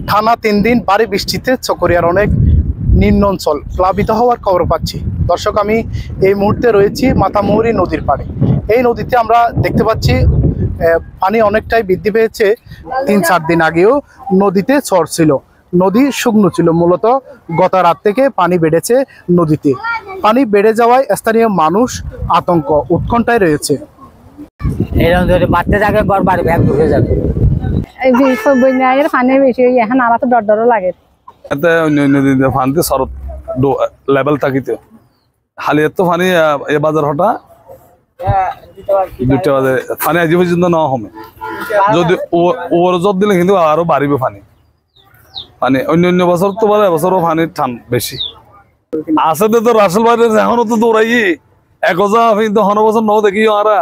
টানা 3 দিন ভারী বৃষ্টিতে চকরিয়ার অনেক নিম্ন অঞ্চল প্লাবিত হওয়ার খবর পাচ্ছি। দর্শক, আমি এই মুহূর্তে রয়েছি মাতামুহুরী নদীর পাড়ে। এই নদীতে আমরা দেখতে পাচ্ছি পানি অনেকটাই বৃদ্ধি পেয়েছে। 3-4 দিন আগেও নদীতে চর ছিল, নদী শুকনো ছিল। মূলত গত রাত থেকে পানি বেড়েছে নদীতে। পানি বেড়ে যাওয়ায় স্থানীয় মানুষ আতঙ্ক উৎকণ্ঠায় রয়েছে। এরকম যদি বাড়তে থাকে ঘর বাড়ি ব্যাগ ঢুকে যাবে। এই যে বন্যার পানি বেশি এখন আমার তো ডর লাগে। এতে অন্য নদীতে পানিতে সরত লেভেল থাকিতে খালি এত পানি এ বাজার হটা 2টা বাজে পানি আজ পর্যন্ত না কমে। যদি ওর জোর দিলে কিন্তু আরো বাড়িবে পানি। মানে অন্য বছর তো বলে এবছরও পানির টান বেশি আছে। তো রাসেল বাড়ি এখনো তো দৌড়াই 1000 কিন্তু হন বছর ন দেখি আরা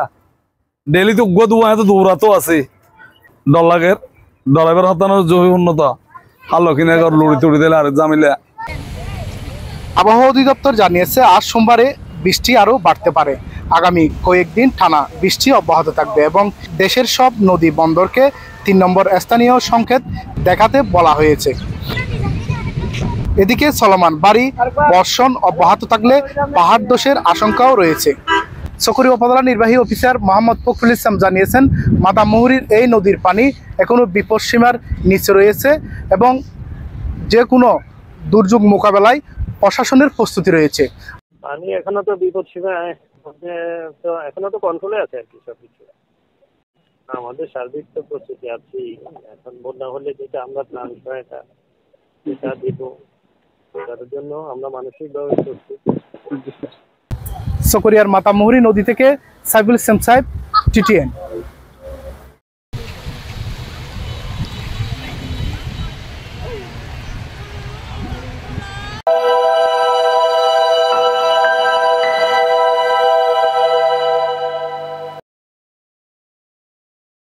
ডেলি তো দুয়া তো দৌড়াতো আছে। ডলাগের ডলাইবার হতানোর জমি উন্নত হালো কিনে লুড়ি তুড়ি দিলে আর জামিলে। আবহাওয়া অধিদপ্তর জানিয়েছে আজ সোমবারে বৃষ্টি আরও বাড়তে পারে। আগামী কয়েকদিন টানা বৃষ্টি অব্যাহত থাকবে এবং দেশের সব নদী বন্দরকে 3 নম্বর স্থানীয় সংকেত দেখাতে বলা হয়েছে। এদিকে চলমান ভারী বর্ষণ অব্যাহত থাকলে পাহাড় ধসের আশঙ্কাও রয়েছে। চকরিয়া উপজেলা নির্বাহী অফিসার মোহাম্মদ ফখরুল ইসলাম জানিয়েছেন, মাতামুহুরীর এই নদীর পানি এখনো বিপদসীমার নিচে রয়েছে এবং যে কোনো দুর্যোগ মোকাবেলায় প্রশাসনের প্রস্তুতি রয়েছে। পানি এখনো তো বিপদসীমায়, তো এখনো তো কন্ট্রোলে আছে আর কি সবকিছু। আমাদের সার্বিক তো প্রস্তুতি আছি। এখন বন্যা হলে যেটা আমরা প্ল্যান সহায়তা সেটা দিব, তার জন্য আমরা মানসিকভাবে প্রস্তুত। চকরিয়ার মাতামুহুরী নদী থেকে সাইফুল ইসলাম সাহেব, TTN।